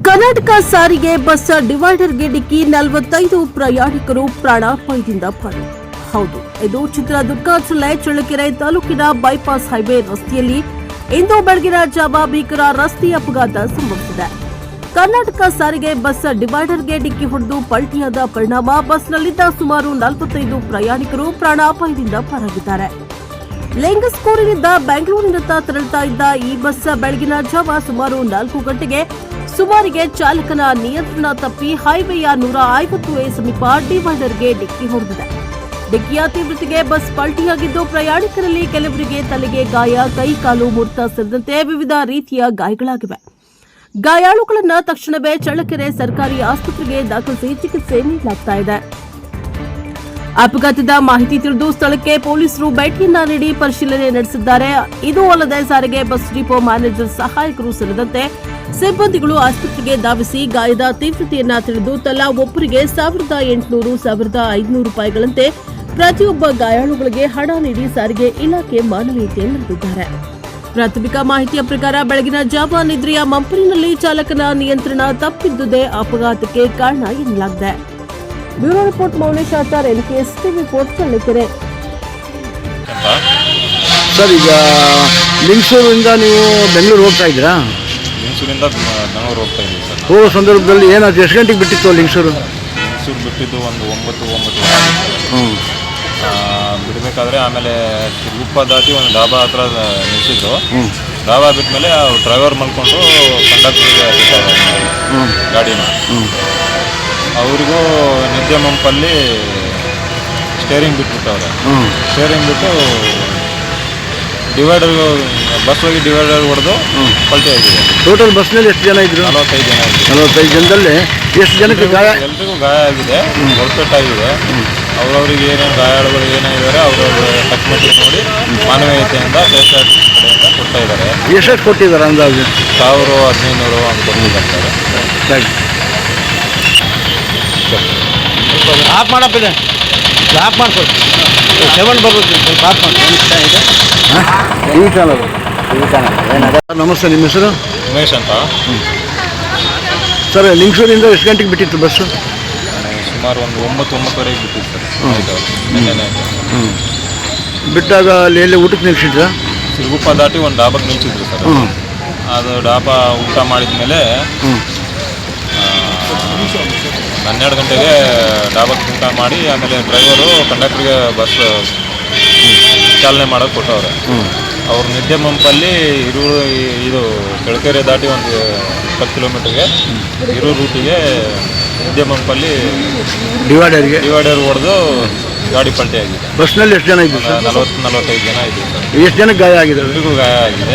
ಕರ್ನಾಟಕ ಸಾರಿಗೆ ಬಸ್ ಡಿವೈಡರ್ಗೆ ಡಿಕ್ಕಿ 45 ಪ್ರಯಾಣಿಕರು ಪ್ರಾಣಾಪಾಯದಿಂದ ಪಾರು. ಹೌದು, ಇದು ಚಿತ್ರದುರ್ಗ ಜಿಲ್ಲೆ ಚಳ್ಳಕೆರೆ ತಾಲೂಕಿನ ಬೈಪಾಸ್ ಹೈವೇ ರಸ್ತೆಯಲ್ಲಿ ಇಂದು ಬೆಳಗಿನ ಜಾವ ಭೀಕರ ರಸ್ತೆ ಅಪಘಾತ ಸಂಭವಿಸಿದೆ. ಕರ್ನಾಟಕ ಸಾರಿಗೆ ಬಸ್ ಡಿವೈಡರ್ಗೆ ಡಿಕ್ಕಿ ಹೊಡೆದು ಪಲ್ಟಿಯಾದ ಪರಿಣಾಮ ಬಸ್ನಲ್ಲಿದ್ದ ಸುಮಾರು 45 ಪ್ರಯಾಣಿಕರು ಪ್ರಾಣಾಪಾಯದಿಂದ ಪಾರಾಗಿದ್ದಾರೆ. ಲಿಂಗಸ್ಕೂರಿನಿಂದ ಬೆಂಗಳೂರಿನತ್ತ ತೆರಳುತ್ತಾ ಇದ್ದ ಈ ಬಸ್ ಬೆಳಗಿನ ಜಾವ ಸುಮಾರು 4 ಗಂಟೆಗೆ ಸುಮಾರಿಗೆ ಚಾಲಕನ ನಿಯಂತ್ರಣ ತಪ್ಪಿ ಹೈವೇಯ 150A ಸಮೀಪ ಡಿವೈಡರ್ಗೆ ಡಿಕ್ಕಿ ಹೊಡೆದಿದೆ. ಡಿಕ್ಕಿಯ ತೀವ್ರತೆಗೆ ಬಸ್ ಪಲ್ಟಿಯಾಗಿದ್ದು ಪ್ರಯಾಣಿಕರಲ್ಲಿ ಕೆಲವರಿಗೆ ತಲೆಗೆ ಗಾಯ, ಕೈ ಕಾಲು ಮುರಿತ ಸೇರಿದಂತೆ ವಿವಿಧ ರೀತಿಯ ಗಾಯಗಳಾಗಿವೆ. ಗಾಯಾಳುಗಳನ್ನು ತಕ್ಷಣವೇ ಚಳ್ಳಕೆರೆ ಸರ್ಕಾರಿ ಆಸ್ಪತ್ರೆಗೆ ದಾಖಲಿಸಿ ಚಿಕಿತ್ಸೆ ನೀಡಲಾಗ್ತಾ ಇದೆ. ಅಪಘಾತದ ಮಾಹಿತಿ ತಿಳಿದು ಸ್ಥಳಕ್ಕೆ ಪೊಲೀಸರು ಭೇಟಿಯನ್ನ ನೀಡಿ ಪರಿಶೀಲನೆ ನಡೆಸಿದ್ದಾರೆ. ಇದು ಅಲ್ಲದೆ ಸಾರಿಗೆ ಬಸ್ ಡಿಪೋ ಮ್ಯಾನೇಜರ್, ಸಹಾಯಕರು ಸೇರಿದಂತೆ ಸಿಬ್ಬಂದಿಗಳು ಆಸ್ಪತ್ರೆಗೆ ಧಾವಿಸಿ ಗಾಯದ ತೀವ್ರತೆಯನ್ನ ತಿಳಿದು ತಲಾ ಒಬ್ಬರಿಗೆ 1800, 1500 ರೂಪಾಯಿಗಳಂತೆ ಪ್ರತಿಯೊಬ್ಬ ಗಾಯಾಳುಗಳಿಗೆ ಹಣ ನೀಡಿ ಸಾರಿಗೆ ಇಲಾಖೆ ಮಾನವೀಯತೆ ಮೆರೆದಿದ್ದಾರೆ. ಪ್ರಾಥಮಿಕ ಮಾಹಿತಿಯ ಪ್ರಕಾರ ಬೆಳಗಿನ ಜಾವ ನಿದ್ರೆಯ ಮಂಪರಿನಲ್ಲಿ ಚಾಲಕನ ನಿಯಂತ್ರಣ ತಪ್ಪಿದ್ದುದೇ ಅಪಘಾತಕ್ಕೆ ಕಾರಣ ಎನ್ನಲಾಗಿದೆ. Bureau report Mounesh Achar, NKS TV report Challakere. Sir, ಈಗ ಲಿಂಗಸೂರಿಂದ ನೀವು ಬೆಂಗಳೂರು ಹೋಗ್ತಾ ಇದ್ದೀರಾ? ಲಿಂಗಸೂರಿಂದ ಬೆಂಗಳೂರು ಹೋಗ್ತಾ ಇದ್ದೀವಿ ಸರ್. ಹೋಗೋ ಸಂದರ್ಭದಲ್ಲಿ ಏನಾದ್ರು ಎಷ್ಟು ಗಂಟೆಗೆ ಬಿಟ್ಟಿತ್ತು ಲಿಂಗಸೂರು? ಲಿಂಗಸೂರು ಬಿಟ್ಟಿದ್ದು ಒಂದು 9 ಬಿಡಬೇಕಾದ್ರೆ ಆಮೇಲೆ ಗುಪ್ಪ ದಾಟಿ ಒಂದು ಡಾಬಾ ಹತ್ರ ನಿಲ್ಲಿಸಿದ್ರು. ಡಾಬಾ ಬಿಟ್ಟ ಮೇಲೆ ಡ್ರೈವರ್ ಮಲ್ಕೊಂಡು ಕಂಡಕ್ಟರ್ಗೆ ಗಾಡಿನ ಅವರಿಗೂ ನಿದ್ದೆ ಮಂಪಲ್ಲಿ ಸ್ಟೇರಿಂಗ್ ಬಿಟ್ಬಿಟ್ಟವ್ರೆ. ಸ್ಟೇರಿಂಗ್ ಬಿಟ್ಟು ಡಿವೈಡರ್ ಬಸ್ ಹೋಗಿ ಡಿವೈಡರ್ ಹೊಡೆದು ಪಲ್ಟಿ ಆಗಿದೆ. ಟೋಟಲ್ ಬಸ್ನಲ್ಲಿ ಎಷ್ಟು ಜನ ಇದ್ರು? 45 ಜನ ಇದ್ರು. 45 ಜನದಲ್ಲಿ ಎಷ್ಟು ಜನಕ್ಕೆ ಗಾಯ? ಎಲ್ರಿಗೂ ಗಾಯ ಆಗಿದೆ, ಹೊರಪೆಟ್ಟಾಗಿದೆ. ಅವ್ರವ್ರಿಗೆ ಏನೇನು ಗಾಯಾಳುಗಳು ಏನೇನಿದ್ದಾರೆ ಅವ್ರವ್ರ ತಕ್ಕಮಟ್ಟಿಗೆ ನೋಡಿ ಮಾನವೀಯತೆಯಿಂದ ದೇಶಾಡ್ ಕಡೆಯಿಂದ ಕೊಡ್ತಾ ಇದ್ದಾರೆ. ಎಷ್ಟು ಕೊಟ್ಟಿದ್ದಾರೆ ಅಂದಾಜು? 1000, 1500 ಅಂತ ಕೊಟ್ಟಿದ್ದಾರೆ. ಆಫ್ ಮಾಡಪ್ಪಿದೆ, ಆಫ್ ಮಾಡ್ಕೊಳ್ಳಿ. 7 ಬರುತ್ತೆ, ಸ್ವಲ್ಪ ಆಫ್ ಮಾಡಿ. ನಮಸ್ತೆ, ನಿಮ್ಮ ಹೆಸರು? ಉಮೇಶ್ ಅಂತ. ಸರ್, ಲಿಂಗಸೂರಿಂದ ಎಷ್ಟು ಗಂಟೆಗೆ ಬಿಟ್ಟಿತ್ತು ಬಸ್ಸು? ಸುಮಾರು ಒಂದು 9-9:30 ಬಿಟ್ಟಿತ್ತು ಸರ್. ನಿನ್ನೆ ಬಿಟ್ಟಾಗ ಅಲ್ಲಿ ಎಲ್ಲಿ ಊಟಕ್ಕೆ ನಿಲ್ಸಿದ್ರ? ಸಿರುಗುಪ್ಪ ದಾಟಿ ಒಂದು ಡಾಬಾಕ್ಕೆ ನಿಲ್ಸಿದ್ರು ಸರ್. ಅದು ಡಾಬಾ ಊಟ ಮಾಡಿದ ಮೇಲೆ 12 ಗಂಟೆಗೆ ಡಾಬಾಕ್ಕೆ ಊಟ ಮಾಡಿ ಆಮೇಲೆ ಡ್ರೈವರು ಕಂಡಕ್ಟರ್ಗೆ ಬಸ್ ಚಾಲನೆ ಮಾಡೋಕ್ಕೆ ಕೊಟ್ಟವ್ರೆ. ಅವ್ರ ನಿದ್ದೆ ಮಂಪಲ್ಲಿ ಇದು ಚಳ್ಳಕೆರೆ ದಾಟಿ ಒಂದು 20 ಕಿಲೋಮೀಟರ್ಗೆ ಇರೋ ರೂಟಿಗೆ ನಿದ್ದೆ ಮಂಪಲ್ಲಿ ಡಿವೈಡರ್ ಹೊಡೆದು ಗಾಡಿ ಪಲ್ಟಿ ಆಗಿದೆ. ಬಸ್ನಲ್ಲಿ ಎಷ್ಟು ಜನ ಇದ್ರು? 40-45 ಜನ ಇದ್ದೀವಿ ಸರ್. ಎಷ್ಟು ಜನಕ್ಕೆ ಗಾಯ ಆಗಿದೆ? ಎಲ್ರಿಗೂ ಗಾಯ ಆಗಿದೆ.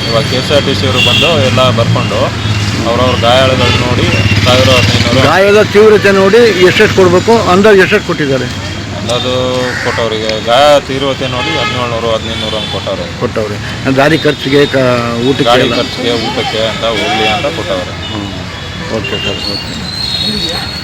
ಇವಾಗ KSRTC ಅವರು ಬಂದು ಎಲ್ಲ ಬರ್ಕೊಂಡು ಅವ್ರವ್ರ ಗಾಯಾಳುಗಳು ನೋಡಿ 1000-1500 ಗಾಯದ ತೀವ್ರತೆ ನೋಡಿ ಎಷ್ಟೆಷ್ಟು ಕೊಡಬೇಕು ಅಂದಾಜು ಎಷ್ಟೆಷ್ಟು ಕೊಟ್ಟಿದ್ದಾರೆ? ಅದು ಕೊಟ್ಟವ್ರಿಗೆ ಗಾಯ ತೀವ್ರತೆ ನೋಡಿ 1700-1500 ಅಂತ ಕೊಟ್ಟವ್ರೆ. ದಾರಿ ಖರ್ಚಿಗೆ, ಊಟಕ್ಕೆ ಊಟಕ್ಕೆ ಅಂತ ಹೋಗ್ಲಿ ಅಂತ ಕೊಟ್ಟವ್ರೆ. Okay sir, okay.